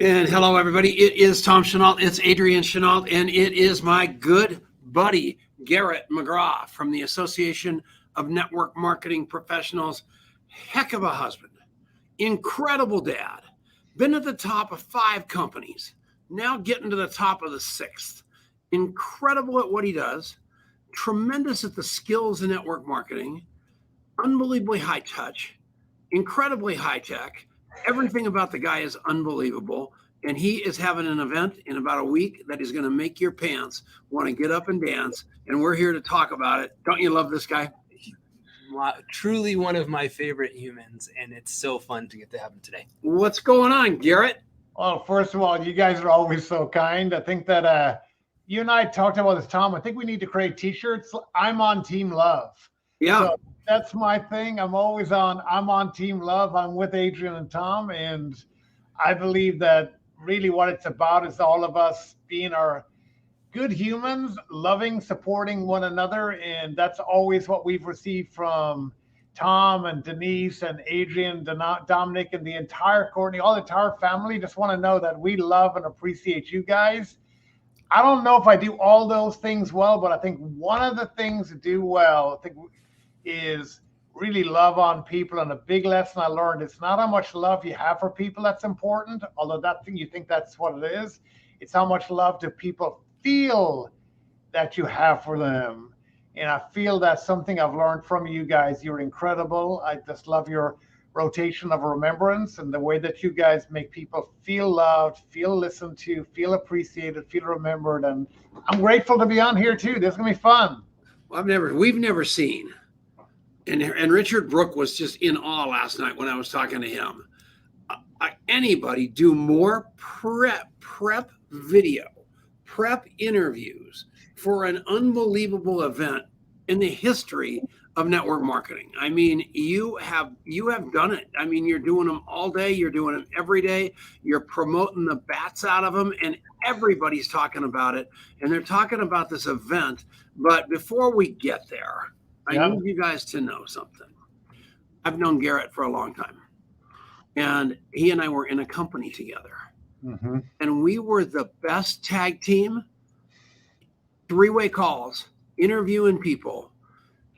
And hello, everybody. It is Tom Chenault. It's Adrian Chenault, and it is my good buddy, Garrett McGrath from the Association of Network Marketing Professionals. Heck of a husband, incredible dad, been at the top of 5 companies, now getting to the top of the 6th. Incredible at what he does, tremendous at the skills in network marketing, unbelievably high touch, incredibly high tech. Everything about the guy is unbelievable. And he is having an event in about a week that is going to make your pants want to get up and dance. And we're here to talk about it. Don't you love this guy? Truly one of my favorite humans. And it's so fun to get to have him today. What's going on, Garrett? Well, first of all, you guys are always so kind. I think that you and I talked about this, Tom. I think we need to create T-shirts. I'm on Team Love. Yeah. So that's my thing. I'm on Team Love. I'm with Adrian and Tom. And I believe that really what it's about is all of us being our good humans, loving, supporting one another. And that's always what we've received from Tom and Denise and Adrian, Dominic, and the entire Courtney, all the entire family. Just want to know that we love and appreciate you guys. I don't know if I do all those things well, but I think one of the things to do well, is really love on people. And a big lesson I learned, it's not how much love you have for people that's important, although that thing you think that's what it is. It's how much love do people feel that you have for them. And I feel that's something I've learned from you guys. You're incredible. I just love your rotation of remembrance and the way that you guys make people feel loved, feel listened to, feel appreciated, feel remembered. And I'm grateful to be on here too. This is gonna be fun. Well, we've never seen. And Richard Brook was just in awe last night when I was talking to him. Anybody do more prep video, prep interviews for an unbelievable event in the history of network marketing? I mean, you have done it. I mean, you're doing them all day. You're doing them every day. You're promoting the bats out of them, and everybody's talking about it. And they're talking about this event. But before we get there, I need you guys to know something. I've known Garrett for a long time, and he and I were in a company together, and we were the best tag team, 3-way calls, interviewing people,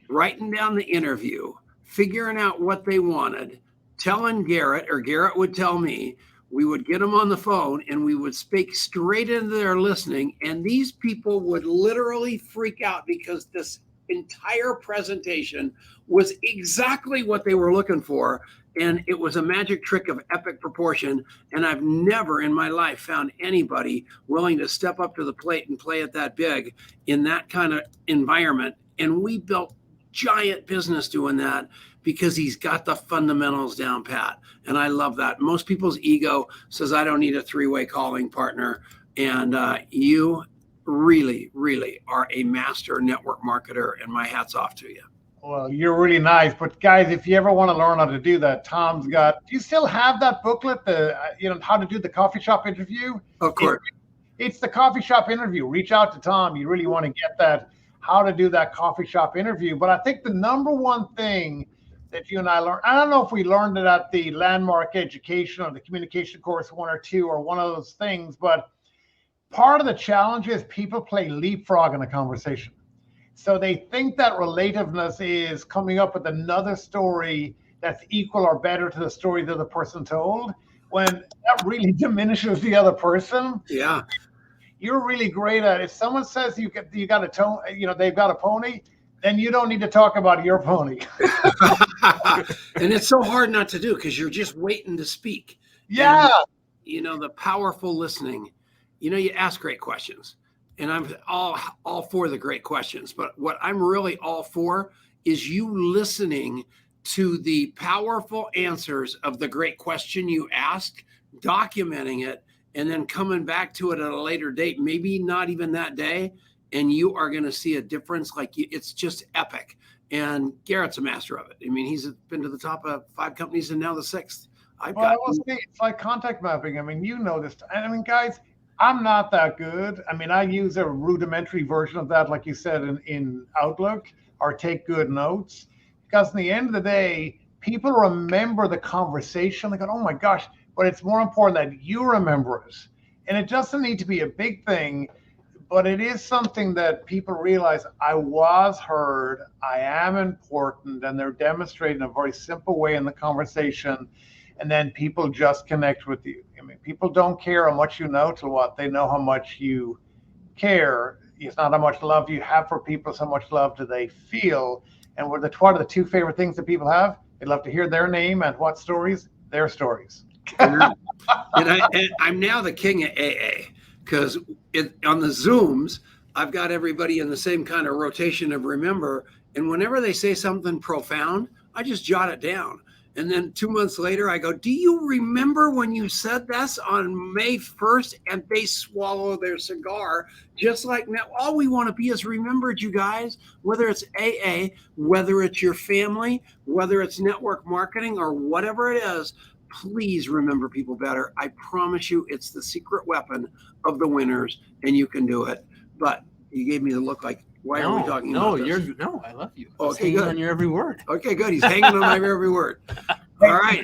writing down the interview, figuring out what they wanted, telling Garrett, or Garrett would tell me. We would get them on the phone and we would speak straight into their listening, and these people would literally freak out because this entire presentation was exactly what they were looking for, and it was a magic trick of epic proportion. And I've never in my life found anybody willing to step up to the plate and play it that big in that kind of environment. And we built giant business doing that because he's got the fundamentals down pat, and I love that. Most people's ego says I don't need a 3-way calling partner, and you really, really are a master network marketer, and my hat's off to you. Well, you're really nice. But guys, if you ever want to learn how to do that, Tom's got, do you still have that booklet, how to do the coffee shop interview? Of course. It's the coffee shop interview. Reach out to Tom. You really want to get that, how to do that coffee shop interview. But I think the number one thing that you and I learned, I don't know if we learned it at the Landmark Education or the Communication Course 1 or 2 or one of those things, but part of the challenge is people play leapfrog in a conversation. So they think that relativeness is coming up with another story that's equal or better to the story that the person told, when that really diminishes the other person. Yeah. You're really great at it. If someone says you got a tone, they've got a pony, then you don't need to talk about your pony. And it's so hard not to do because you're just waiting to speak. Yeah. And, the powerful listening. You ask great questions, and I'm all for the great questions. But what I'm really all for is you listening to the powerful answers of the great question you asked, documenting it, and then coming back to it at a later date, maybe not even that day, and you are going to see a difference. It's just epic. And Garrett's a master of it. I mean, he's been to the top of 5 companies and now the 6th. It's like contact mapping. I mean, you know this. I mean, guys, I'm not that good. I mean, I use a rudimentary version of that, like you said, in Outlook, or take good notes. Because in the end of the day, people remember the conversation. They go, oh my gosh, but it's more important that you remember it. And it doesn't need to be a big thing, but it is something that people realize I was heard, I am important, and they're demonstrating a very simple way in the conversation. And then people just connect with you. I mean, people don't care how much you know to what they know how much you care. It's not how much love you have for people, it's how much love do they feel. And what are the two favorite things that people have? They love to hear their name and what stories? Their stories. And I'm now the king of AA because on the Zooms, I've got everybody in the same kind of rotation of remember. And whenever they say something profound, I just jot it down. And then 2 months later, I go, do you remember when you said this on May 1st? And they swallow their cigar just like now. All we want to be is remembered, you guys, whether it's AA, whether it's your family, whether it's network marketing or whatever it is. Please remember people better. I promise you it's the secret weapon of the winners and you can do it. But you gave me the look like, why are we talking about this? No, I love you. Okay, good. On your every word. Okay, good. He's hanging on my every word. All right.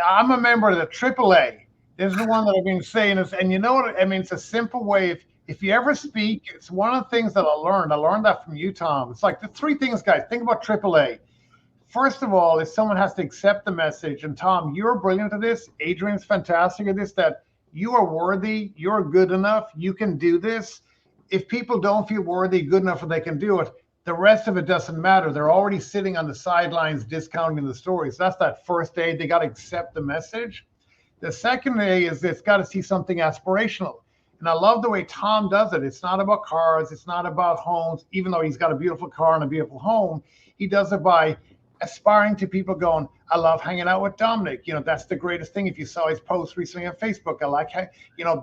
I'm a member of the AAA. This is the one that I've been saying. And you know what? I mean, it's a simple way. If you ever speak, it's one of the things that I learned. I learned that from you, Tom. It's like the three things, guys. Think about AAA. First of all, if someone has to accept the message, and Tom, you're brilliant at this. Adrian's fantastic at this, that you are worthy. You're good enough. You can do this. If people don't feel worthy, good enough, or they can do it, the rest of it doesn't matter. They're already sitting on the sidelines discounting the story. So that's that first A. They got to accept the message. The second A is it's got to see something aspirational. And I love the way Tom does it. It's not about cars. It's not about homes. Even though he's got a beautiful car and a beautiful home, he does it by aspiring to people going, I love hanging out with Dominic. You know, that's the greatest thing. If you saw his post recently on Facebook, I like,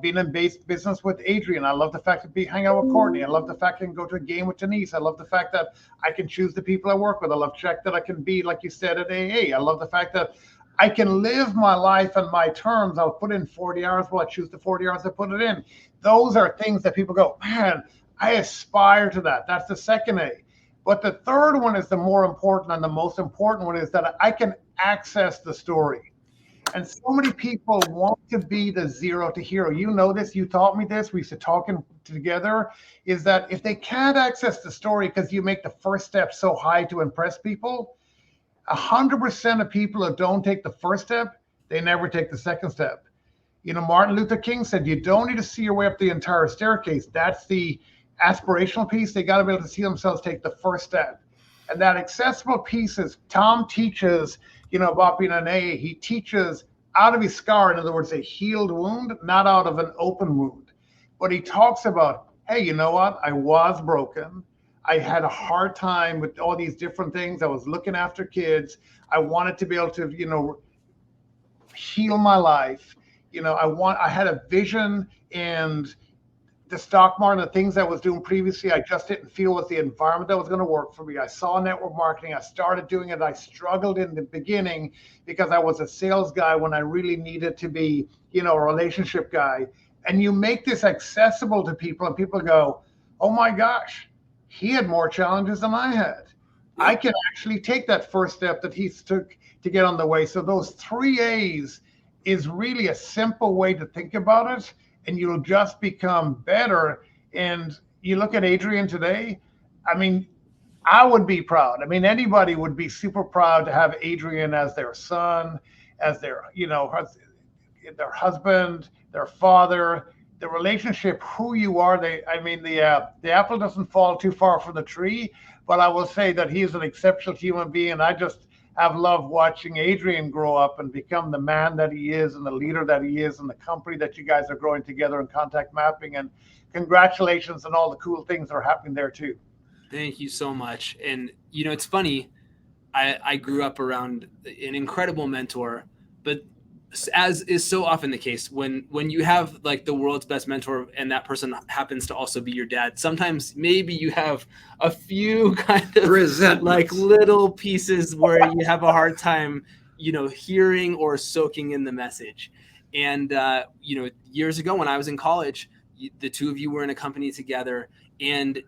being in business with Adrian. I love the fact that hang out with Courtney. I love the fact I can go to a game with Denise. I love the fact that I can choose the people I work with. I love the fact that I can be, like you said, at AA. I love the fact that I can live my life on my terms. I'll put in 40 hours. Well, I choose the 40 hours I put it in. Those are things that people go, man, I aspire to that. That's the second A. But the third one is the more important, and the most important one is that I can access the story. And so many people want to be the zero to hero. You know this, you taught me this, we used to talk together, is that if they can't access the story because you make the first step so high to impress people, 100% of people who don't take the first step, they never take the second step. You know, Martin Luther King said, you don't need to see your way up the entire staircase. That's the aspirational piece. They got to be able to see themselves take the first step. And that accessible piece is Tom teaches, about being an AA. He teaches out of his scar, in other words, a healed wound, not out of an open wound. But he talks about, hey, you know what? I was broken. I had a hard time with all these different things. I was looking after kids. I wanted to be able to, heal my life. I had a vision, and the stock market, the things I was doing previously, I just didn't feel was the environment that was going to work for me. I saw network marketing. I started doing it. I struggled in the beginning because I was a sales guy when I really needed to be, a relationship guy. And you make this accessible to people, and people go, oh my gosh, he had more challenges than I had. Yeah. I can actually take that first step that he took to get on the way. So those 3 A's is really a simple way to think about it. And you'll just become better. And you look at Adrian today, I mean, I would be proud. I mean, anybody would be super proud to have Adrian as their son, as their, their husband, their father, the relationship, who you are. The apple doesn't fall too far from the tree, but I will say that he is an exceptional human being. And I just have loved watching Adrian grow up and become the man that he is and the leader that he is and the company that you guys are growing together in contact mapping. And congratulations on all the cool things that are happening there too. Thank you so much. And, it's funny. I grew up around an incredible mentor, but as is so often the case, when you have like the world's best mentor and that person happens to also be your dad, sometimes maybe you have a few kind of like little pieces where you have a hard time, hearing or soaking in the message. And, years ago when I was in college, the two of you were in a company together, and,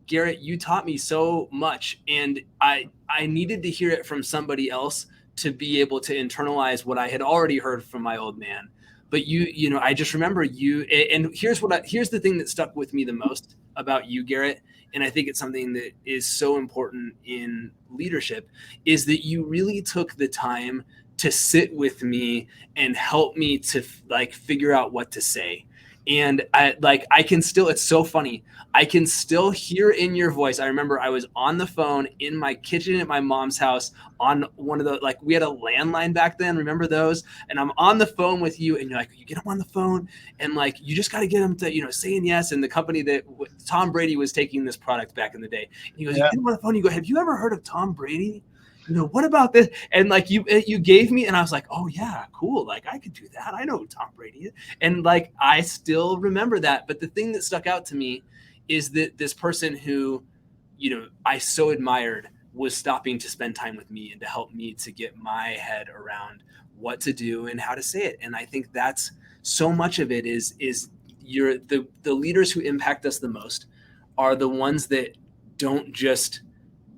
Garrett, you taught me so much, and I needed to hear it from somebody else to be able to internalize what I had already heard from my old man. But you know, I just remember you, and here's the thing that stuck with me the most about you, Garrett, and I think it's something that is so important in leadership, is that you really took the time to sit with me and help me to like figure out what to say. And I can still, it's so funny. I can still hear in your voice. I remember I was on the phone in my kitchen at my mom's house on one of the, like, we had a landline back then. Remember those? And I'm on the phone with you and you're like, you get him on the phone and like, you just got to get him to, you know, saying yes. And the company that Tom Brady was taking this product back in the day. And he goes, you get him on the phone. You go, have you ever heard of Tom Brady? You know, what about this? And like you gave me, and I was like, oh yeah, cool. Like I could do that. I know who Tom Brady is. And like, I still remember that. But the thing that stuck out to me is that this person who, you know, I so admired was stopping to spend time with me and to help me to get my head around what to do and how to say it. And I think that's so much of it is the leaders who impact us the most are the ones that don't just,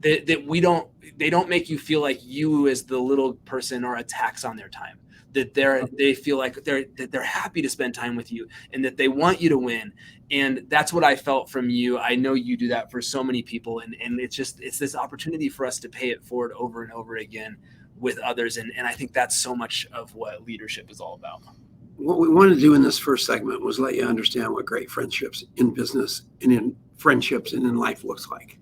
they don't make you feel like you as the little person are a tax on their time, that they feel like they're happy to spend time with you and that they want you to win. And that's what I felt from you. I know you do that for so many people. And it's this opportunity for us to pay it forward over and over again with others. And I think that's so much of what leadership is all about. What we wanted to do in this first segment was let you understand what great friendships in business and in friendships and in life looks like.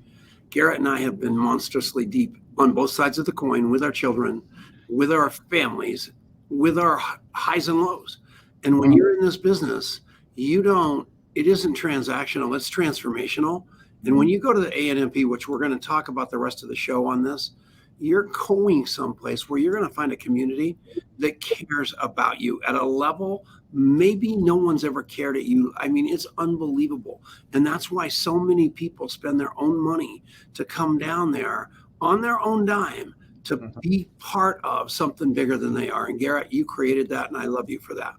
Garrett and I have been monstrously deep on both sides of the coin with our children, with our families, with our highs and lows. And when you're in this business, it isn't transactional, it's transformational. And when you go to the ANMP, which we're going to talk about the rest of the show on this, you're going someplace where you're going to find a community that cares about you at a level maybe no one's ever cared at you. I mean, it's unbelievable. And that's why so many people spend their own money to come down there on their own dime to be part of something bigger than they are. And Garrett, you created that, and I love you for that.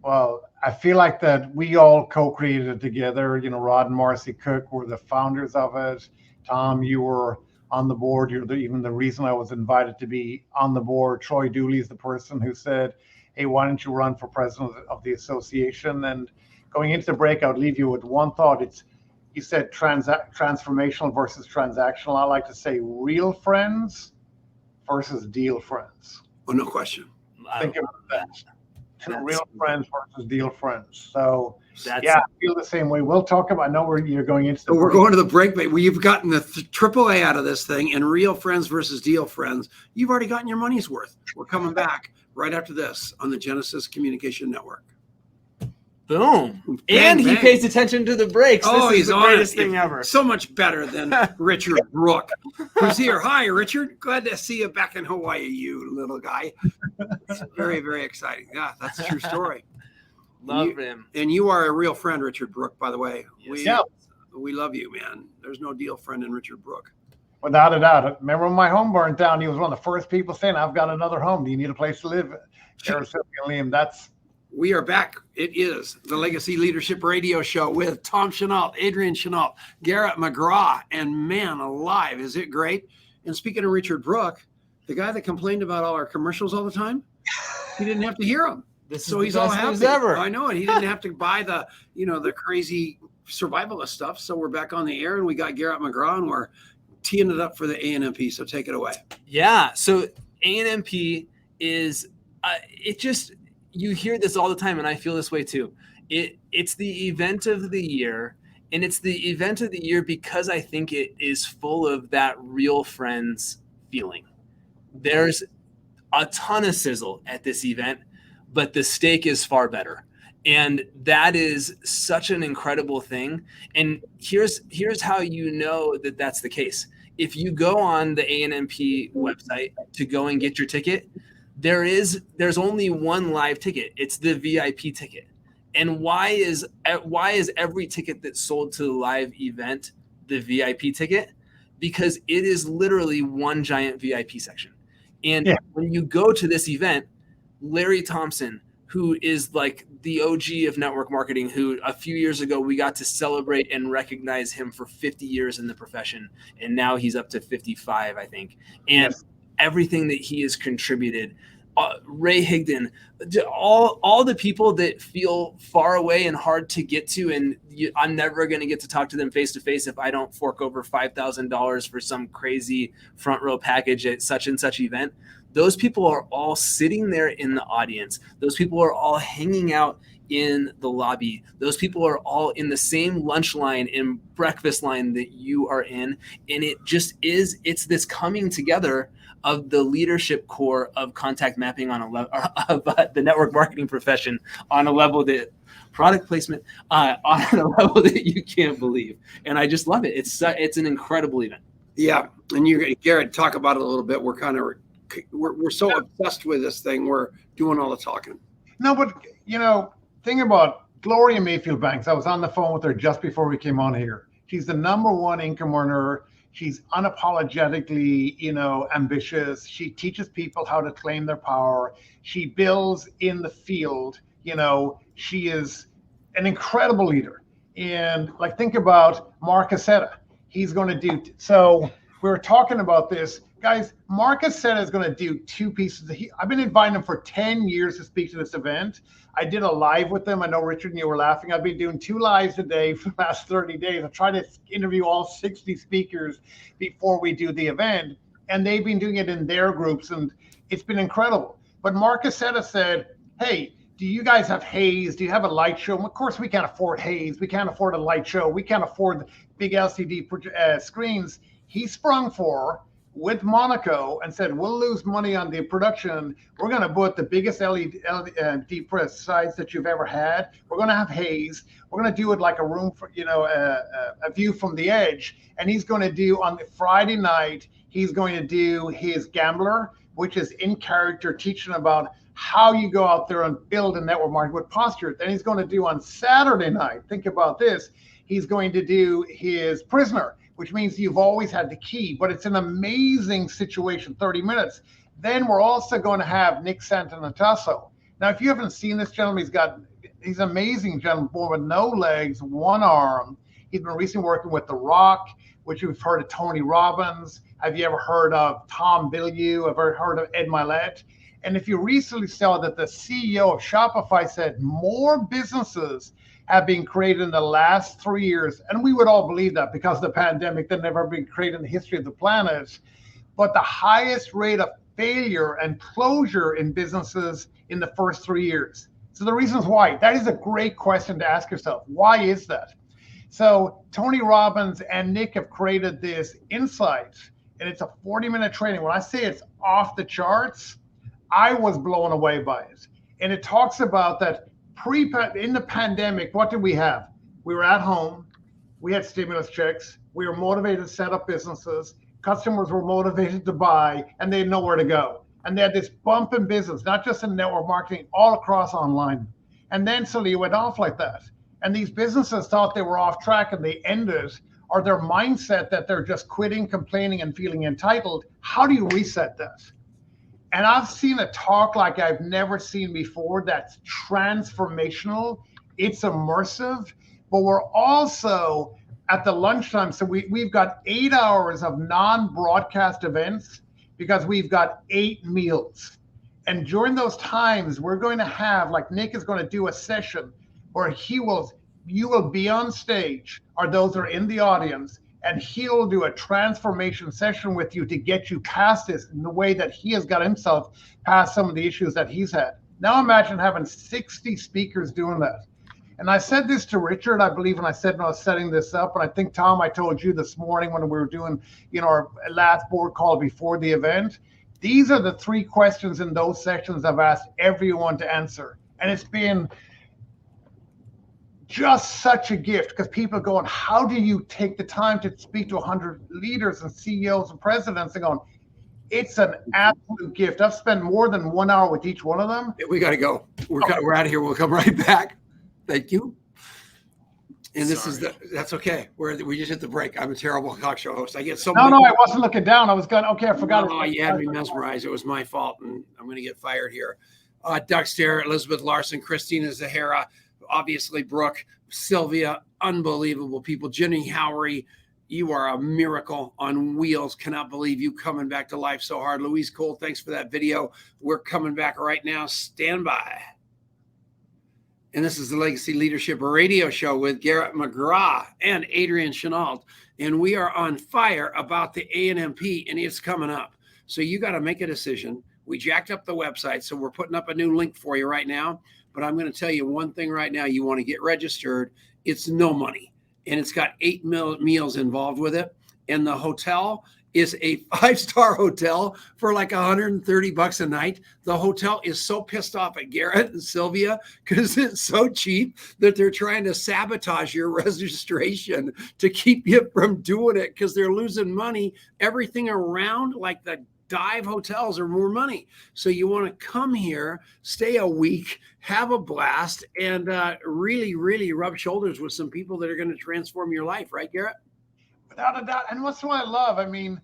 Well, I feel like that we all co-created it together. You know, Rod and Marcy Cook were the founders of it. Tom, you were on the board. You're even the reason I was invited to be on the board. Troy Dooley is the person who said, hey, why don't you run for president of the association? And going into the break, I would leave you with one thought. You said transformational versus transactional. I like to say real friends versus deal friends. Oh, no question. Think about that. Real friends versus deal friends. So I feel the same way. We'll talk about, I know you're going into the break. We're going to the break, but you've gotten the AAA out of this thing, and real friends versus deal friends. You've already gotten your money's worth. We're coming back right after this on the Genesis Communication Network. Boom. Bang, and he bang. Pays attention to the breaks. This is the greatest thing ever. So much better than Richard Brook, who's here. Hi, Richard. Glad to see you back in Hawaii, you little guy. It's very, very exciting. Yeah, that's a true story. Love him. And you are a real friend, Richard Brook, by the way. Yes. We love you, man. There's no deal friend in Richard Brook. Without a doubt. Remember when my home burned down, he was one of the first people saying, I've got another home. Do you need a place to live? Liam, we are back. It is the Legacy Leadership Radio Show with Tom Chenault, Adrian Chenault, Garrett McGrath, and man alive, is it great? And speaking of Richard Brook, the guy that complained about all our commercials all the time, he didn't have to hear them. So he's all happy. Ever. I know it. He didn't have to buy the crazy survivalist stuff. So we're back on the air, and we got Garrett McGrath, and we're teeing it up for the ANMP. So take it away. Yeah. So ANMP is you hear this all the time, and I feel this way too. It's the event of the year, and it's the event of the year because I think it is full of that real friends feeling. There's a ton of sizzle at this event, but the steak is far better. And that is such an incredible thing. And here's how you know that that's the case. If you go on the ANMP website to go and get your ticket, there's only one live ticket. It's the VIP ticket. And why is every ticket that's sold to the live event the VIP ticket? Because it is literally one giant VIP section. And when you go to this event, Larry Thompson, who is like the OG of network marketing, who a few years ago we got to celebrate and recognize him for 50 years in the profession. And now he's up to 55, I think. And everything that he has contributed. Ray Higdon, all the people that feel far away and hard to get to, and I'm never going to get to talk to them face to face if I don't fork over $5,000 for some crazy front row package at such and such event. Those people are all sitting there in the audience. Those people are all hanging out in the lobby. Those people are all in the same lunch line and breakfast line that you are in. And it's this coming together of the leadership core of contact mapping on a level of the network marketing profession on a level that product placement on a level that you can't believe. And I just love it. It's an incredible event. Yeah. And Garrett, talk about it a little bit. We're so obsessed with this thing. We're doing all the talking. No, but thing about Gloria Mayfield Banks, I was on the phone with her just before we came on here. She's the #1 income earner. She's unapologetically, ambitious. She teaches people how to claim their power. She builds in the field. She is an incredible leader. And think about Mark Aceta. He's going to do, so we were talking about this. Guys, Mark Aceta is going to do 2 pieces. I've been inviting him for 10 years to speak to this event. I did a live with them. I know, Richard, and you were laughing. I've been doing 2 lives a day for the last 30 days. I try to interview all 60 speakers before we do the event. And they've been doing it in their groups, and it's been incredible. But Mark Aceta said, hey, do you guys have haze? Do you have a light show? And of course, we can't afford haze. We can't afford a light show. We can't afford big LCD screens. He sprung for with Monaco and said, we'll lose money on the production. We're going to put the biggest LED press size that you've ever had. We're going to have haze. We're going to do it like a room for, a view from the edge. And he's going to do on the Friday night, he's going to do his Gambler, which is in character, teaching about how you go out there and build a network marketing with posture. Then he's going to do on Saturday night, think about this, he's going to do his Prisoner, which means you've always had the key, but it's an amazing situation, 30 minutes. Then we're also going to have Nick Santanatasso. Now, if you haven't seen this gentleman, he's an amazing gentleman, born with no legs, 1 arm. He's been recently working with The Rock, which you've heard of Tony Robbins. Have you ever heard of Tom Bilyeu? Have you ever heard of Ed Mylett? And if you recently saw that the CEO of Shopify said more businesses have been created in the last 3 years, and we would all believe that because of the pandemic that never been created in the history of the planet, but the highest rate of failure and closure in businesses in the first 3 years. So the reasons why, that is a great question to ask yourself. Why is that? So Tony Robbins and Nick have created this insight, and it's a 40-minute training. When I say it's off the charts, I was blown away by it. And it talks about that in the pandemic, what did we have? We were at home. We had stimulus checks. We were motivated to set up businesses. Customers were motivated to buy, and they had nowhere to go. And they had this bump in business, not just in network marketing, all across online. And then suddenly it went off like that. And these businesses thought they were off track, and they ended, or their mindset that they're just quitting, complaining, and feeling entitled. How do you reset that? And I've seen a talk like I've never seen before that's transformational. It's immersive, but we're also at the lunchtime. So we've got 8 hours of non-broadcast events because we've got 8 meals. And during those times, we're going to have, like Nick is going to do a session where you will be on stage, or those are in the audience, and he'll do a transformation session with you to get you past this in the way that he has got himself past some of the issues that he's had. Now imagine having 60 speakers doing that. And I said this to Richard, I believe, when I said when I was setting this up, and I think, Tom, I told you this morning when we were doing, our last board call before the event. These are the 3 questions in those sections I've asked everyone to answer. And it's been just such a gift, because people are going, how do you take the time to speak to 100 leaders and CEOs and presidents, and going, it's an absolute gift. I've spent more than 1 hour with each one of them. We got to go. We're out of here. We'll come right back. Thank you. And that's okay. We just hit the break. I'm a terrible talk show host. I get so No, I wasn't looking down. I was going, okay, I forgot. Oh, you had me mesmerized. It was my fault, and I'm going to get fired here. Doug Stair, Elizabeth Larson, Christina Zahara, obviously Brooke, Sylvia, unbelievable people. Jenny Howery, You are a miracle on wheels. Cannot believe you coming back to life so hard. Louise Cole, thanks for that video. We're coming back right now. Stand by. And this is the Legacy Leadership Radio Show with Garrett McGrath and Adrian Chenault. And we are on fire about the ANMP, and it's coming up. So you got to make a decision. We jacked up the website, so we're putting up a new link for you right now. But I'm going to tell you one thing right now. You want to get registered. It's no money. And it's got 8 meals involved with it. And the hotel is a 5-star hotel for like $130 a night. The hotel is so pissed off at Garrett and Sylvia because it's so cheap that they're trying to sabotage your registration to keep you from doing it because they're losing money. Everything around, like the dive hotels, are more money. So you want to come here, stay a week, have a blast, and really, really rub shoulders with some people that are going to transform your life. Right, Garrett? Without a doubt. And what's what I love? I mean,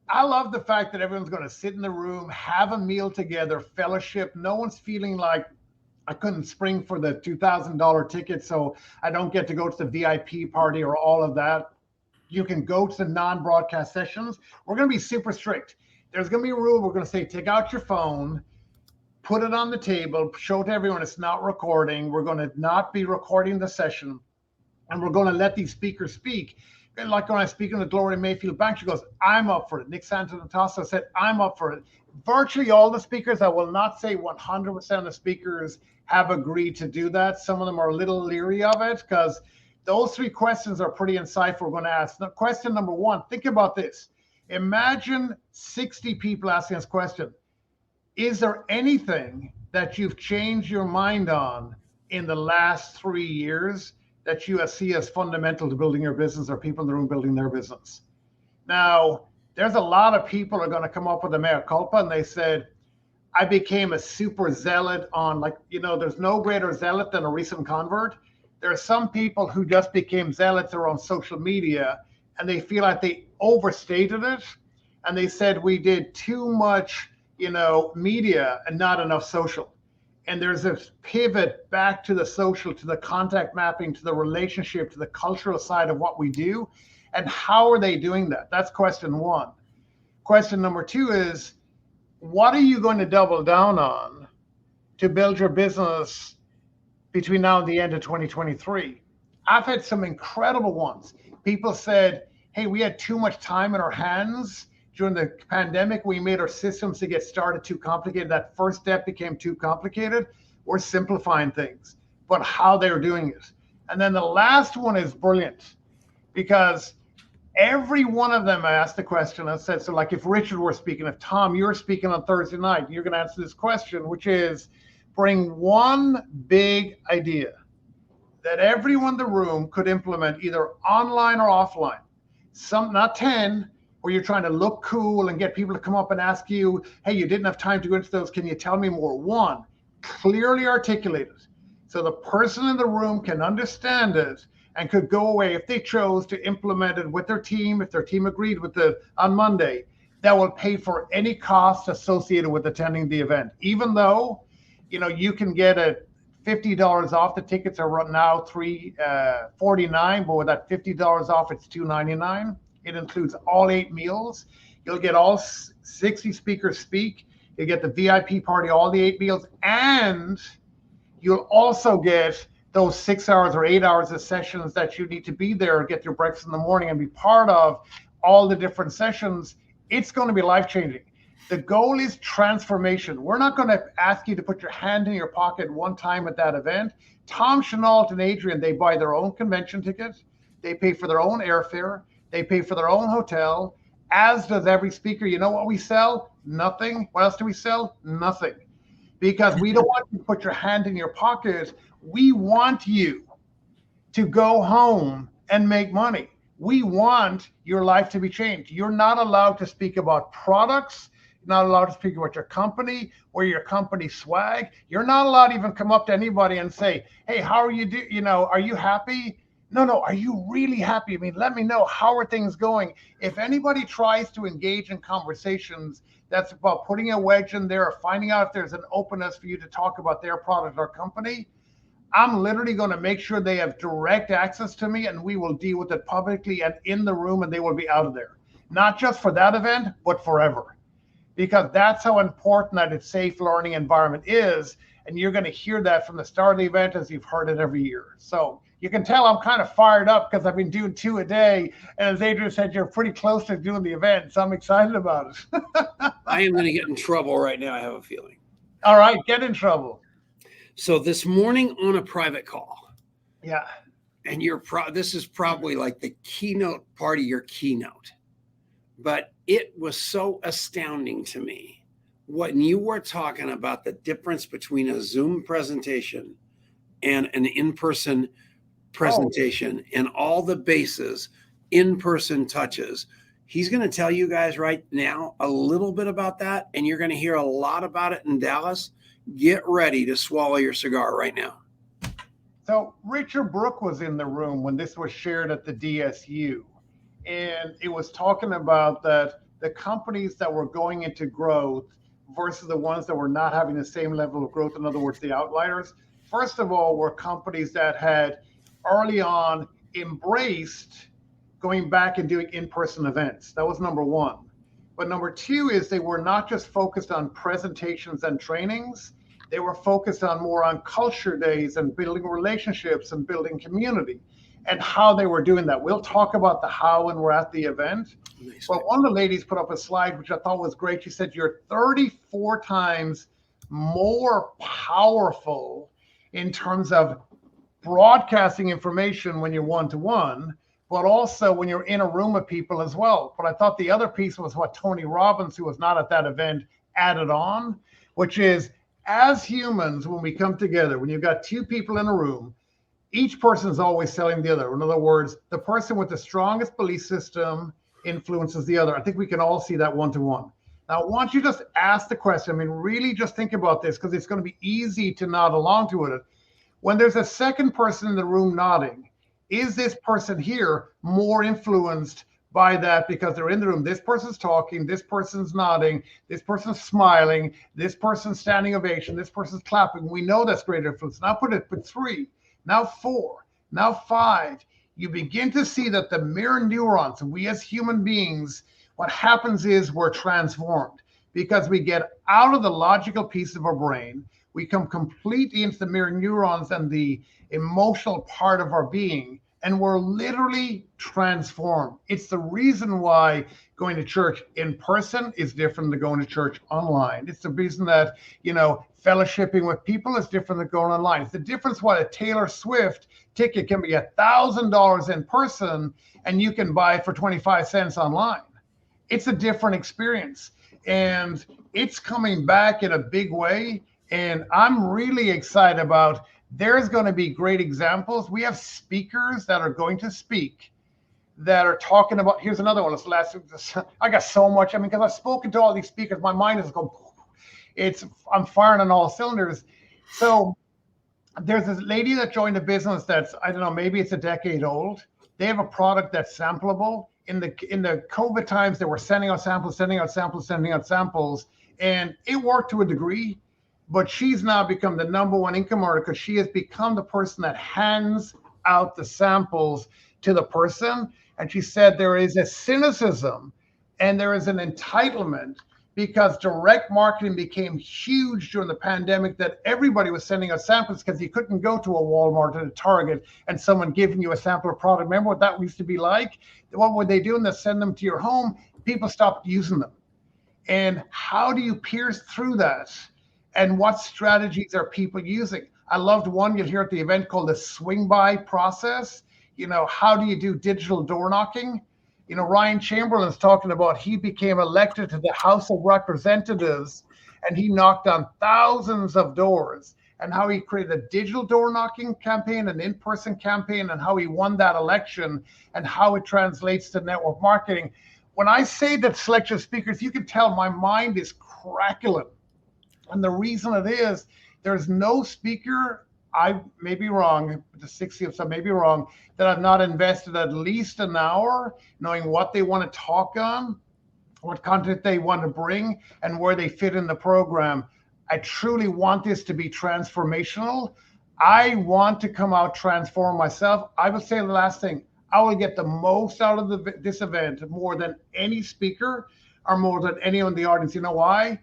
I love the fact that everyone's going to sit in the room, have a meal together, fellowship. No one's feeling like I couldn't spring for the $2,000 ticket, so I don't get to go to the VIP party or all of that. You can go to the non-broadcast sessions. We're going to be super strict. There's going to be a rule. We're going to say, take out your phone, put it on the table, show it to everyone it's not recording. We're going to not be recording the session, and we're going to let these speakers speak. And like when I speak in the Gloria Mayfield Bank, she goes, I'm up for it. Nick Santanatossa said, I'm up for it. Virtually all the speakers, I will not say 100% of the speakers have agreed to do that. Some of them are a little leery of it because those 3 questions are pretty insightful. We're going to ask. Now, question number 1, think about this. Imagine 60 people asking this question. Is there anything that you've changed your mind on in the last 3 years that you see as fundamental to building your business, or people in the room building their business? Now, there's a lot of people are going to come up with a mea culpa, and they said, I became a super zealot on, like, there's no greater zealot than a recent convert. There are some people who just became zealots around social media, and they feel like they overstated it. And they said, we did too much, media and not enough social. And there's this pivot back to the social, to the contact mapping, to the relationship, to the cultural side of what we do. And how are they doing that? That's question 1. Question number 2 is, what are you going to double down on to build your business between now and the end of 2023? I've had some incredible ones. People said, hey, we had too much time in our hands during the pandemic. We made our systems to get started too complicated. That first step became too complicated. We're simplifying things, but how they're doing it. And then the last one is brilliant, because every one of them, I asked the question. I said, so like if Richard were speaking, if Tom, you're speaking on Thursday night, you're going to answer this question, which is bring one big idea that everyone in the room could implement either online or offline. Some, not 10, where you're trying to look cool and get people to come up and ask you, hey, you didn't have time to go into those. Can you tell me more? 1, clearly articulated, so the person in the room can understand it and could go away if they chose to implement it with their team, if their team agreed with it on Monday, that will pay for any cost associated with attending the event. Even though, you can get it $50 off. The tickets are now $349, but with that $50 off, it's $299. It includes all 8 meals. You'll get all 60 speakers speak. You get the VIP party, all the 8 meals, and you'll also get those 6 hours or 8 hours of sessions that you need to be there, get your breakfast in the morning and be part of all the different sessions. It's going to be life-changing. The goal is transformation. We're not going to ask you to put your hand in your pocket one time at that event. Tom Chenault and Adrian, they buy their own convention tickets. They pay for their own airfare. They pay for their own hotel, as does every speaker. You know what we sell? Nothing. What else do we sell? Nothing. Because we don't want you to put your hand in your pocket. We want you to go home and make money. We want your life to be changed. You're not allowed to speak about products. You're not allowed to speak about your company or your company swag. You're not allowed to even come up to anybody and say, hey, how are you are you happy? No, are you really happy? I mean, let me know, how are things going? If anybody tries to engage in conversations that's about putting a wedge in there or finding out if there's an openness for you to talk about their product or company, I'm literally going to make sure they have direct access to me, and we will deal with it publicly and in the room, and they will be out of there. Not just for that event, but forever. Because that's how important that it's safe learning environment is. And you're going to hear that from the start of the event as you've heard it every year. So you can tell I'm kind of fired up because I've been doing 2 a day. And as Adrian said, you're pretty close to doing the event. So I'm excited about it. I am going to get in trouble right now, I have a feeling. All right, get in trouble. So this morning on a private call. Yeah. And this is probably like the keynote part of your keynote. But it was so astounding to me when you were talking about the difference between a Zoom presentation and an in-person presentation and all the bases, in-person touches. He's going to tell you guys right now a little bit about that, and you're going to hear a lot about it in Dallas. Get ready to swallow your cigar right now. So Richard Brook was in the room when this was shared at the DSU. And it was talking about that the companies that were going into growth versus the ones that were not having the same level of growth, in other words, the outliers, first of all, were companies that had early on embraced going back and doing in-person events. That was number one. But number two is they were not just focused on presentations and trainings. They were focused on more on culture days and building relationships and building community and how they were doing that. We'll talk about the how when we're at the event. Nice. But one of the ladies put up a slide, which I thought was great. She said, you're 34 times more powerful in terms of broadcasting information when you're one-to-one, but also when you're in a room of people as well. But I thought the other piece was what Tony Robbins, who was not at that event, added on, which is as humans, when we come together, when you've got 2 people in a room, each person is always selling the other. In other words, the person with the strongest belief system influences the other. I think we can all see that one-to-one. Now, once you just ask the question, I mean, really just think about this because it's going to be easy to nod along to it. When there's a second person in the room nodding, is this person here more influenced by that because they're in the room? This person's talking, this person's nodding, this person's smiling, this person's standing ovation, this person's clapping. We know that's great influence. Now put it with 3, now 4, now 5. You begin to see that the mirror neurons, we as human beings, what happens is we're transformed because we get out of the logical piece of our brain. We come completely into the mirror neurons and the emotional part of our being, and we're literally transformed. It's the reason why going to church in person is different than going to church online. It's the reason that, fellowshipping with people is different than going online. It's the difference why a Taylor Swift ticket can be $1,000 in person and you can buy it for 25 cents online. It's a different experience, and it's coming back in a big way. And I'm really excited about, there's going to be great examples. We have speakers that are going to speak that are talking about, here's another one. I got so much, because I've spoken to all these speakers, my mind is going, I'm firing on all cylinders. So there's this lady that joined a business that's, I don't know, maybe it's a decade old. They have a product that's sampleable. In the COVID times, they were sending out samples, and it worked to a degree. But she's now become the #1 income earner because she has become the person that hands out the samples to the person. And she said there is a cynicism and there is an entitlement because direct marketing became huge during the pandemic, that everybody was sending out samples because you couldn't go to a Walmart or a Target and someone giving you a sample of product. Remember what that used to be like? What were they doing? They send them to your home. People stopped using them. And how do you pierce through that? And what strategies are people using? I loved one you'll hear at the event called the swing by process. How do you do digital door knocking? Ryan Chamberlain's talking about, he became elected to the House of Representatives and he knocked on thousands of doors, and how he created a digital door knocking campaign, an in-person campaign, and how he won that election and how it translates to network marketing. When I say that selection of speakers, you can tell my mind is crackling. And the reason it is, there's no speaker, I may be wrong, the 60 of some may be wrong, that I've not invested at least an hour knowing what they want to talk on, what content they want to bring, and where they fit in the program. I truly want this to be transformational. I want to come out, transform myself. I would say the last thing, I will get the most out of this event more than any speaker or more than anyone in the audience. You know why?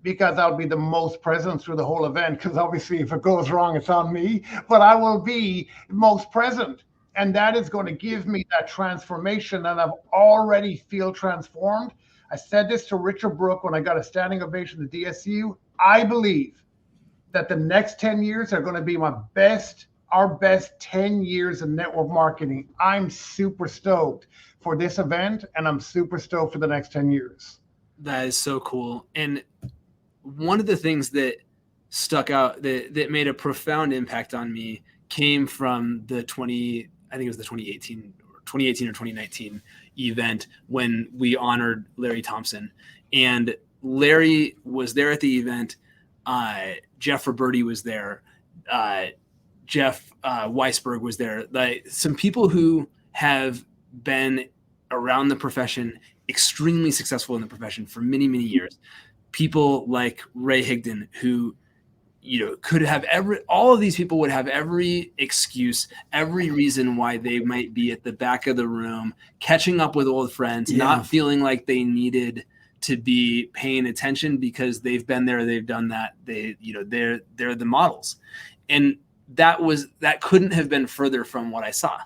Because I'll be the most present through the whole event. Because obviously, if it goes wrong, it's on me. But I will be most present, and that is going to give me that transformation. And I've already feel transformed. I said this to Richard Brook when I got a standing ovation at DSU. I believe that the next 10 years are going to be our best 10 years of network marketing. I'm super stoked for this event, and I'm super stoked for the next 10 years. That is so cool. And one of the things that stuck out that made a profound impact on me came from the 2018 or 2019 event when we honored Larry Thompson. And Larry was there at the event. Jeff Roberti was there. Jeff Weisberg was there. Some people who have been around the profession, extremely successful in the profession for many, many years. People like Ray Higdon, who, could have all of these people would have every excuse, every reason why they might be at the back of the room, catching up with old friends, not feeling like they needed to be paying attention because they've been there, they've done that. They're the models. And that couldn't have been further from what I saw.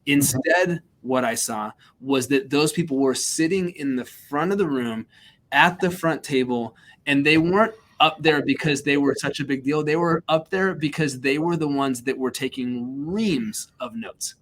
Instead, what I saw was that those people were sitting in the front of the room at the front table, and they weren't up there because they were such a big deal. They were up there because they were the ones that were taking reams of notes.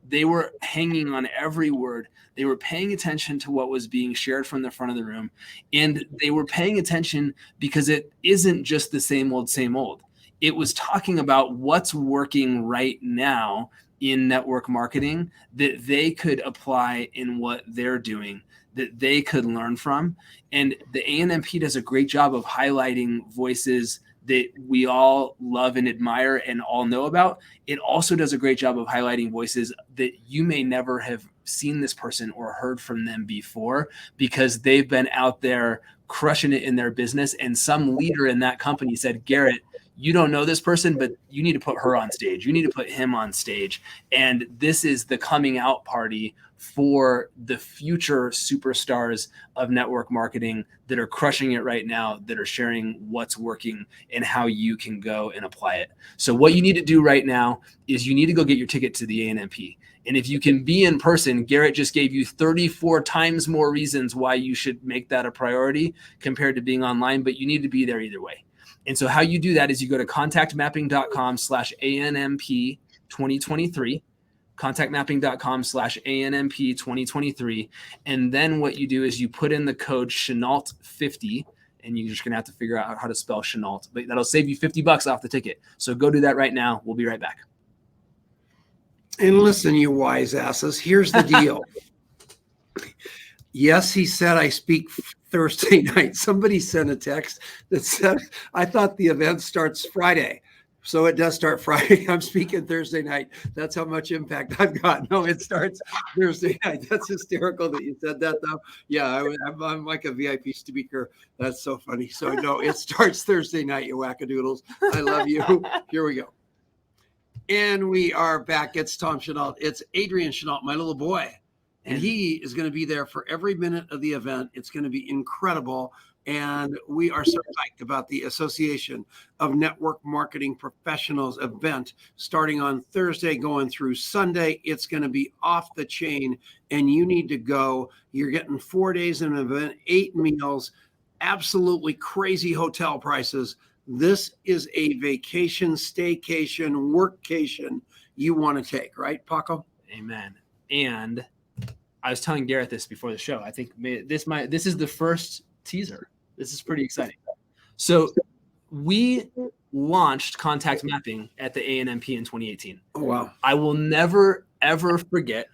They were hanging on every word. They were paying attention to what was being shared from the front of the room. And they were paying attention because it isn't just the same old. It was talking about what's working right now in network marketing that they could apply in what they're doing, that they could learn from. And the ANMP does a great job of highlighting voices that we all love and admire and all know about. It also does a great job of highlighting voices that you may never have seen this person or heard from them before because they've been out there crushing it in their business. And some leader in that company said, Garrett, you don't know this person, but you need to put her on stage. You need to put him on stage. And this is the coming out party for the future superstars of network marketing that are crushing it right now, that are sharing what's working and how you can go and apply it. So what you need to do right now is you need to go get your ticket to the ANMP. And if you can be in person, Garrett just gave you 34 times more reasons why you should make that a priority compared to being online, but you need to be there either way. And so how you do that is you go to contactmapping.com/ANMP 2023, contactmapping.com/ANMP 2023. And then what you do is you put in the code Chenault50, and you're just going to have to figure out how to spell Chenault, but that'll save you $50 off the ticket. So go do that right now. We'll be right back. And listen, you wise asses, here's the deal. Yes, he said I speak Thursday night. Somebody sent a text that said, I thought the event starts Friday. So it does start Friday. I'm speaking Thursday night. That's how much impact I've got. No, it starts Thursday night. That's hysterical that you said that, though. Yeah, I'm like a VIP speaker. That's so funny. So no, it starts Thursday night, you wackadoodles. I love you. Here we go. And we are back. It's Tom Chenault. It's Adrian Chenault, my little boy. And he is going to be there for every minute of the event. It's going to be incredible. And we are so psyched about the Association of Network Marketing Professionals event starting on Thursday, going through Sunday. It's going to be off the chain, and you need to go. You're getting 4 days in an event, 8 meals, absolutely crazy hotel prices. This is a vacation, staycation, workcation you want to take, right, Paco? Amen. And I was telling Garrett this before the show. I think this is the first teaser. This is pretty exciting. So we launched contact mapping at the ANMP in 2018. Oh, wow. I will never, ever forget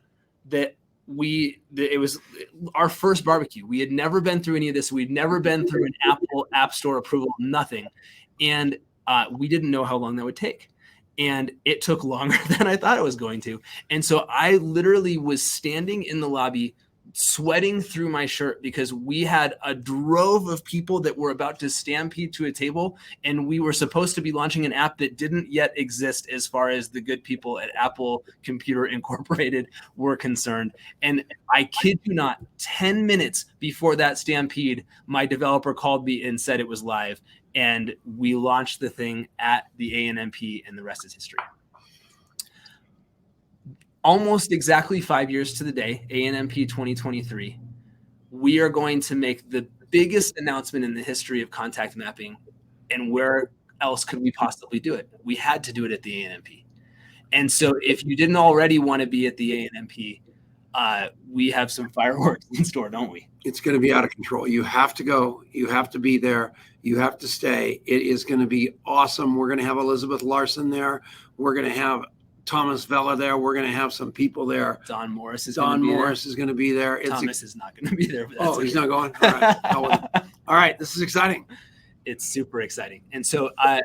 that it was our first barbecue. We had never been through any of this. We'd never been through an Apple App Store approval, nothing. And we didn't know how long that would take. And it took longer than I thought it was going to. And so I literally was standing in the lobby sweating through my shirt because we had a drove of people that were about to stampede to a table, and we were supposed to be launching an app that didn't yet exist as far as the good people at Apple Computer Incorporated were concerned. And I kid you not, 10 minutes before that stampede, my developer called me and said it was live, and we launched the thing at the ANMP, and the rest is history. Almost exactly 5 years to the day, ANMP 2023, we are going to make the biggest announcement in the history of contact mapping. And where else could we possibly do it? We had to do it at the ANMP. And so if you didn't already want to be at the ANMP, we have some fireworks in store, don't we? It's going to be out of control. You have to go. You have to be there. You have to stay. It is going to be awesome. We're going to have Elizabeth Larson there. We're going to have Thomas Vella there. We're going to have some people there. Don Morris is going to be there. Thomas is not going to be there. But he's not going. All right. All right. This is exciting. It's super exciting. And so I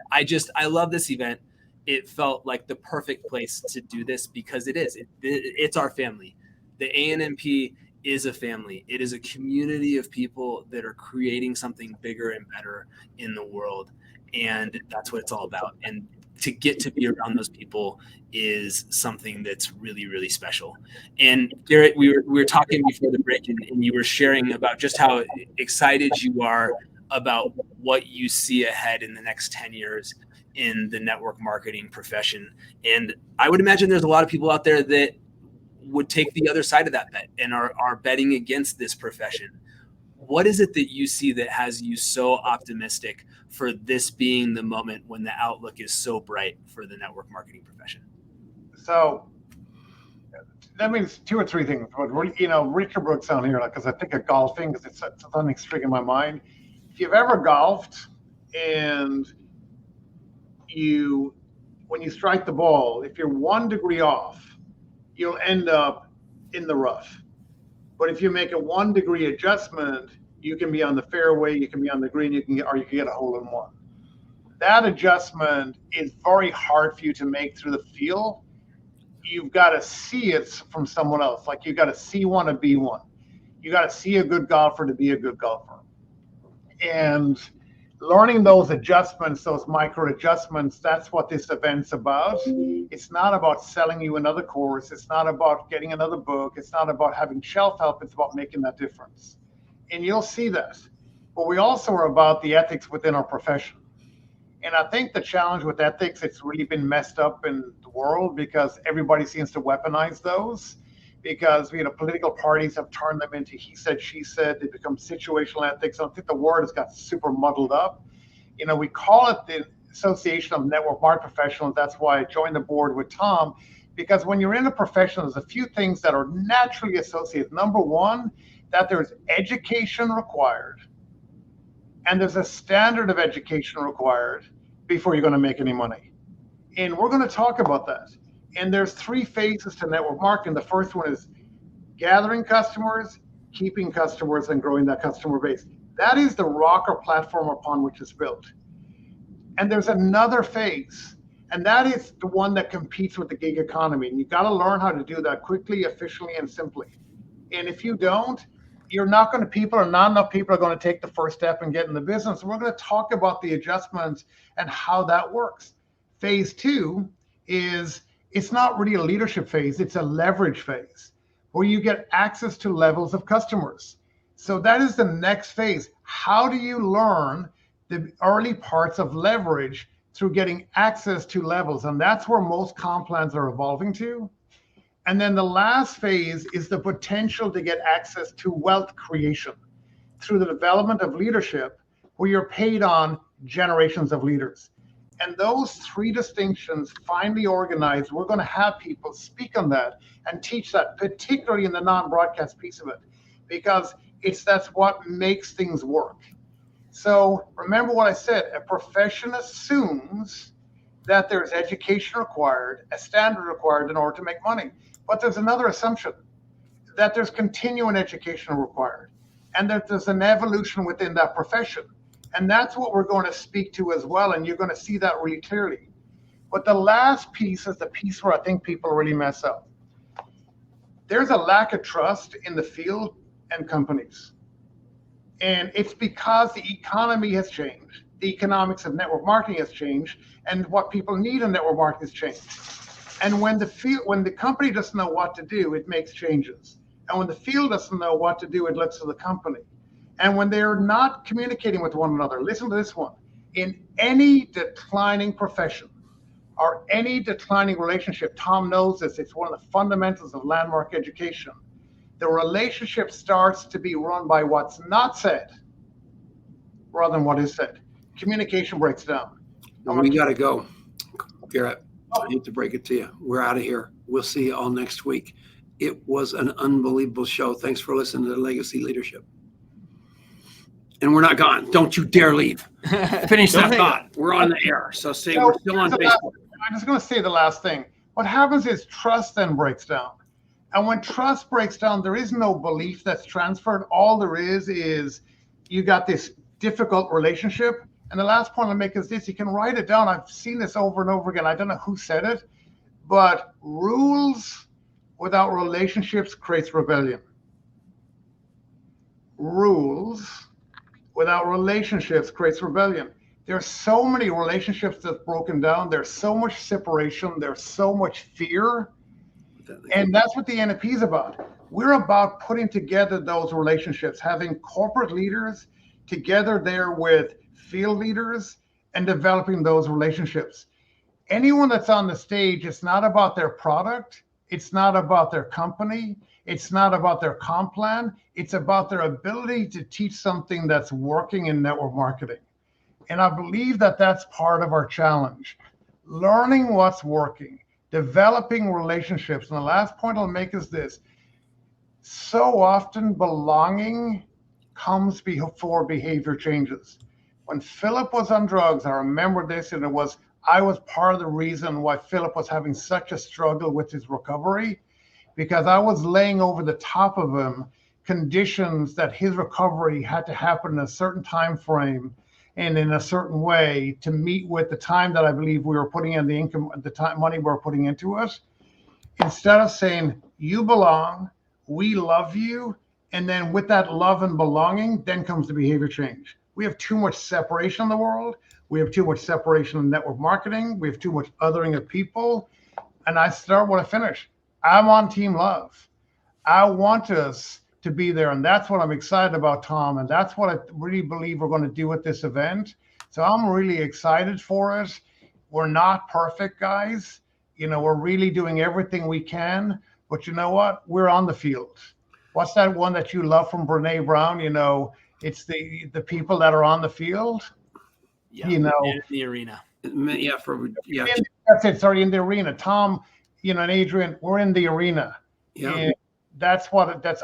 love this event. It felt like the perfect place to do this because it's our family. The ANMP is a family. It is a community of people that are creating something bigger and better in the world. And that's what it's all about. And to get to be around those people is something that's really, really special. And Garrett, we were talking before the break, and you were sharing about just how excited you are about what you see ahead in the next 10 years in the network marketing profession. And I would imagine there's a lot of people out there that would take the other side of that bet and are betting against this profession. What is it that you see that has you so optimistic for this being the moment when the outlook is so bright for the network marketing profession? So that means 2 or 3 things. But Richard Brooks on here, because I think of golfing, because it's something striking in my mind. If you've ever golfed and when you strike the ball, if you're 1 degree off, you'll end up in the rough. But if you make a 1 degree adjustment, you can be on the fairway, you can be on the green, you can get a hole in one. That adjustment is very hard for you to make through the field. You've got to see it from someone else. Like you've got to see one to be one. You got to see a good golfer to be a good golfer. And learning those adjustments, those micro adjustments, that's what this event's about. It's not about selling you another course. It's not about getting another book. It's not about having shelf help. It's about making that difference. And you'll see that. But we also are about the ethics within our profession. And I think the challenge with ethics, it's really been messed up in the world because everybody seems to weaponize those. Because political parties have turned them into he said, she said. They become situational ethics. I think the word has got super muddled up. We call it the Association of Network Marketing Professionals. That's why I joined the board with Tom, because when you're in a profession, there's a few things that are naturally associated. Number one, that there's education required, and there's a standard of education required before you're going to make any money. And we're going to talk about that. And there's 3 phases to network marketing. The first one is gathering customers, keeping customers, and growing that customer base. That is the rock or platform upon which it's built. And there's another phase, and that is the one that competes with the gig economy. And you've got to learn how to do that quickly, efficiently, and simply. And if you don't, not enough people are going to take the first step and get in the business. And we're going to talk about the adjustments and how that works. Phase 2 is, it's not really a leadership phase, it's a leverage phase where you get access to levels of customers. So that is the next phase. How do you learn the early parts of leverage through getting access to levels? And that's where most comp plans are evolving to. And then the last phase is the potential to get access to wealth creation through the development of leadership, where you're paid on generations of leaders. And those 3 distinctions finally organized, we're going to have people speak on that and teach that, particularly in the non-broadcast piece of it, because that's what makes things work. So remember what I said, a profession assumes that there's education required, a standard required in order to make money. But there's another assumption, that there's continuing education required, and that there's an evolution within that profession. And that's what we're going to speak to as well, and you're going to see that really clearly. But the last piece is the piece where I think people really mess up. there's a lack of trust in the field and companies. And it's because the economy has changed. The economics of network marketing has changed, and what people need in network marketing has changed. And when the company doesn't know what to do, it makes changes. And when the field doesn't know what to do, it looks to the company. And when they're not communicating with one another, listen to this one. In any declining profession or any declining relationship, Tom knows this, it's one of the fundamentals of landmark education. The relationship starts to be run by what's not said rather than what is said. Communication breaks down. We got to go. Garrett, I hate to break it to you. We're out of here. We'll see you all next week. It was an unbelievable show. Thanks for listening to Legacy Leadership. And we're not gone. Don't you dare leave. Finish that thought. We're on the air. So say we're still on Facebook. I'm just going to say the last thing. What happens is trust then breaks down. And when trust breaks down, there is no belief that's transferred. All there is you got this difficult relationship. And the last point I'll make is this. You can write it down. I've seen this over and over again. I don't know who said it, but rules without relationships creates rebellion. Rules without relationships creates rebellion. There's so many relationships that's broken down. There's so much separation. There's so much fear. And that's what the ANMP is about. We're about putting together those relationships, having corporate leaders together there with field leaders and developing those relationships. Anyone that's on the stage, it's not about their product. It's not about their company. It's not about their comp plan. It's about their ability to teach something that's working in network marketing. And I believe that that's part of our challenge. Learning what's working, developing relationships. And the last point I'll make is this. So often belonging comes before behavior changes. When Philip was on drugs, I remember this, and I was part of the reason why Philip was having such a struggle with his recovery, because I was laying over the top of him conditions that his recovery had to happen in a certain time frame and in a certain way to meet with the time that I believe we were putting in the income, the time, money we were putting into it. Instead of saying, you belong, we love you, and then with that love and belonging, then comes the behavior change. We have too much separation in the world. We have too much separation in network marketing. We have too much othering of people. And I start when I finish. I'm on team love. I want us to be there. And that's what I'm excited about, Tom. And that's what I really believe we're going to do with this event. So I'm really excited for it. We're not perfect, guys. We're really doing everything we can. But you know what? We're on the field. What's that one that you love from Brene Brown? It's the people that are on the field. Yeah, in the arena. Yeah. That's it. Sorry, in the arena. Tom, and Adrian, we're in the arena. Yeah. And that's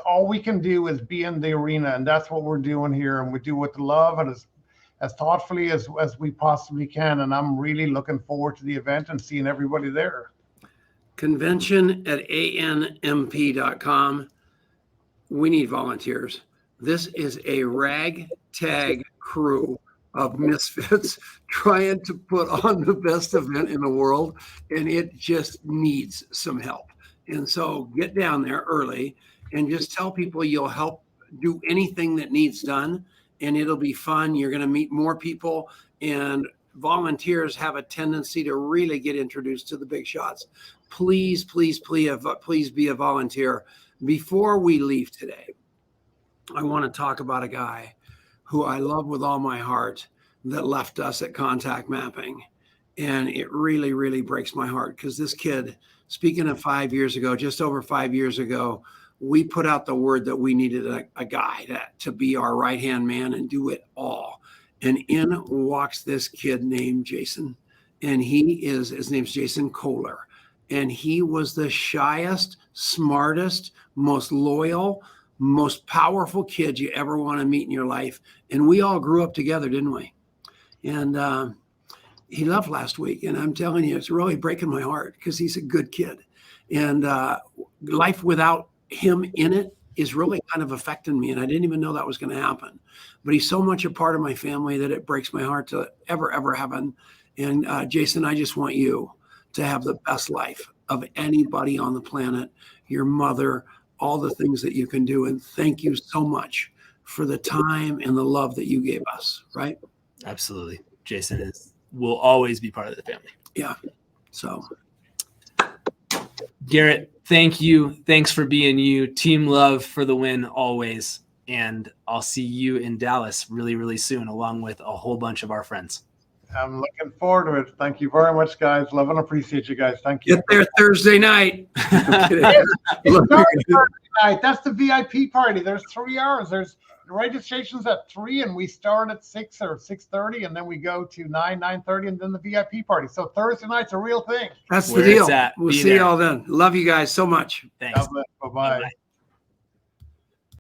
all we can do is be in the arena. And that's what we're doing here. And we do with love and as thoughtfully as we possibly can. And I'm really looking forward to the event and seeing everybody there. Convention at ANMP.com. We need volunteers. This is a ragtag crew of misfits trying to put on the best event in the world, and it just needs some help. And so get down there early and just tell people you'll help do anything that needs done, and it'll be fun. You're going to meet more people, and volunteers have a tendency to really get introduced to the big shots. Please be a volunteer. Before we leave today, I want to talk about a guy who I love with all my heart that left us at Contact Mapping. And it really, really breaks my heart because this kid, speaking of 5 years ago, just over 5 years ago, we put out the word that we needed a guy to be our right-hand man and do it all. And in walks this kid named Jason. And his name's Jason Kohler. And he was the shyest, smartest, most loyal, most powerful kid you ever want to meet in your life. And we all grew up together, didn't we? And he left last week. And I'm telling you, it's really breaking my heart because he's a good kid. And life without him in it is really kind of affecting me. And I didn't even know that was going to happen. But he's so much a part of my family that it breaks my heart to ever have him. And Jason, I just want you to have the best life of anybody on the planet, your mother, all the things that you can do. And thank you so much for the time and the love that you gave us, right? Absolutely. Jason will always be part of the family. Yeah. So Garrett, thank you. Thanks for being you. Team love for the win always. And I'll see you in Dallas really, really soon, along with a whole bunch of our friends. I'm looking forward to it. Thank you very much, guys. Love and appreciate you guys. Thank you. get there Thursday night. It's not Thursday night. That's the VIP party. There's 3 hours. There's the registration's at 3, and we start at 6 or 6:30, and then we go to 9:30, and then the VIP party. So Thursday night's a real thing. That's the Where deal. it's at. We'll Be see there. y'all then. Love you guys so much. Thanks. Bye-bye. Bye-bye.